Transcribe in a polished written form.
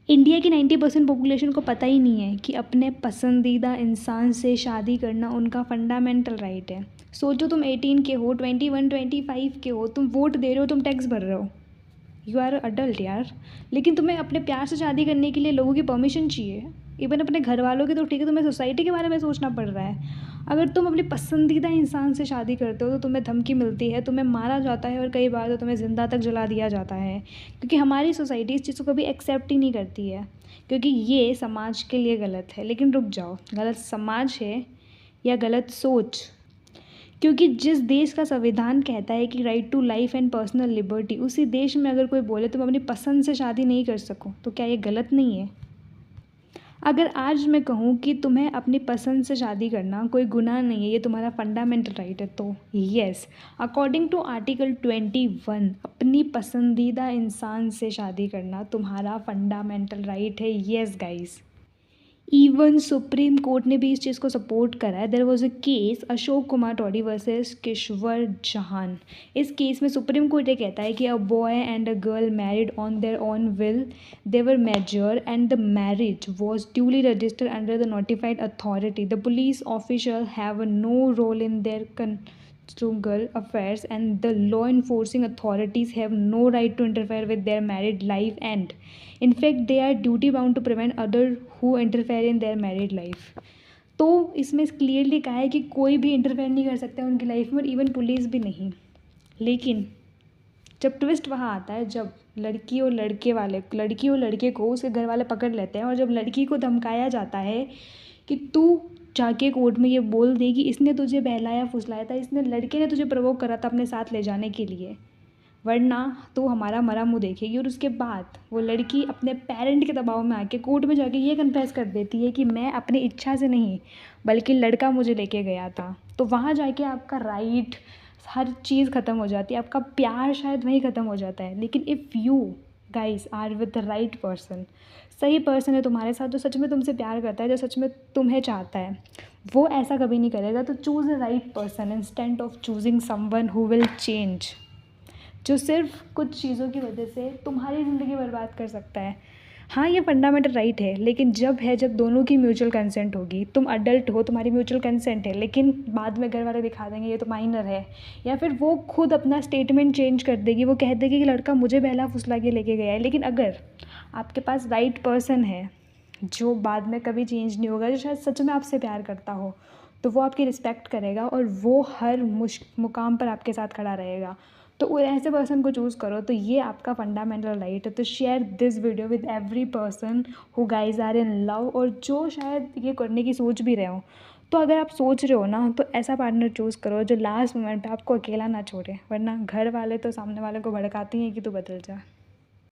India की 90% population को पता ही नहीं है कि अपने पसंदीदा इंसान से शादी करना उनका फंडामेंटल राइट है। सोचो तुम 18 के हो, 21, 25 के हो, तुम वोट दे रहे हो, तुम टैक्स भर रहे हो, यू आर अडल्ट यार। लेकिन तुम्हें अपने प्यार से शादी करने के लिए लोगों की परमिशन चाहिए। इवन अपने घर वालों की तो ठीक है, तुम्हें सोसाइटी के बारे में सोचना पड़ रहा है। अगर तुम अपने पसंदीदा इंसान से शादी करते हो तो तुम्हें धमकी मिलती है, तुम्हें मारा जाता है और कई बार तो तुम्हें ज़िंदा तक जला दिया जाता है, क्योंकि हमारी सोसाइटी इस चीज़ को कभी एक्सेप्ट ही नहीं करती है, क्योंकि ये समाज के लिए गलत है। लेकिन रुक जाओ, गलत समाज है या गलत सोच? क्योंकि जिस देश का संविधान कहता है कि right to life and personal liberty, उसी देश में अगर कोई बोले तुम अपनी पसंद से शादी नहीं कर सको, तो क्या ये गलत नहीं है? अगर आज मैं कहूँ कि तुम्हें अपनी पसंद से शादी करना कोई गुनाह नहीं है, ये तुम्हारा फंडामेंटल राइट है, तो यस, अकॉर्डिंग टू आर्टिकल 21 अपनी पसंदीदा इंसान से शादी करना तुम्हारा फंडामेंटल राइट है। Yes guys, even supreme court ने भी इस चीज़ को सपोर्ट करा है। There was a case Ashok Kumar Todi versus Kishwar Jahan. इस केस में सुप्रीम कोर्ट ये कहता है कि a boy and a girl married on their own will, they were major and the marriage was duly registered under the notified authority. The police official have no role in their conjugal affairs and the law enforcing authorities have no right to interfere with their married life, and in fact they are duty bound to prevent other who interfere in their married life। तो इसमें clearly कहा है कि कोई भी interfere नहीं कर सकता है उनकी लाइफ में, और इवन पुलिस भी नहीं। लेकिन जब ट्विस्ट वहाँ आता है, जब लड़की और लड़के को उसके घर वाले पकड़ लेते हैं, और जब लड़की को धमकाया जाता है कि तू जाके कोर्ट में ये बोल दे कि इसने तुझे बहलाया फुसलाया था, इसने लड़के ने तुझे प्रवोक करा था अपने साथ ले जाने के लिए, वरना तो हमारा मरा मुँह देखेगी। और उसके बाद वो लड़की अपने पेरेंट के दबाव में आके कोर्ट में जाके ये कन्फेस कर देती है कि मैं अपनी इच्छा से नहीं, बल्कि लड़का मुझे लेके गया था। तो वहाँ जाके आपका राइट, हर चीज़ ख़त्म हो जाती है, आपका प्यार शायद वहीं ख़त्म हो जाता है। लेकिन if you guys are with the right person, सही पर्सन है तुम्हारे साथ, जो सच में तुमसे प्यार करता है, जो सच में तुम्हें चाहता है, वो ऐसा कभी नहीं करेगा। तो choose the right person instead of choosing someone who will change, जो सिर्फ कुछ चीज़ों की वजह से तुम्हारी ज़िंदगी बर्बाद कर सकता है। हाँ, ये फंडामेंटल राइट है, लेकिन जब दोनों की म्यूचुअल कंसेंट होगी। तुम अडल्ट हो, तुम्हारी म्यूचुअल कंसेंट है, लेकिन बाद में घर वाले दिखा देंगे ये तो माइनर है, या फिर वो खुद अपना स्टेटमेंट चेंज कर देगी, वो कह देगी कि लड़का मुझे बहला फुसला के लेके गया है। लेकिन अगर आपके पास राइट पर्सन है, जो बाद में कभी चेंज नहीं होगा, जो शायद सच में आपसे प्यार करता हो, तो वो आपकी रिस्पेक्ट करेगा और वो हर मुकाम पर आपके साथ खड़ा रहेगा। तो वो ऐसे पर्सन को चूज़ करो, तो ये आपका फंडामेंटल राइट है। तो share this video with every person who guys are in love, और जो शायद ये करने की सोच भी रहे हो। तो अगर आप सोच रहे हो ना, तो ऐसा पार्टनर चूज़ करो जो लास्ट मोमेंट पे आपको अकेला ना छोड़े, वरना घर वाले तो सामने वाले को भड़काती हैं कि तू बदल जा।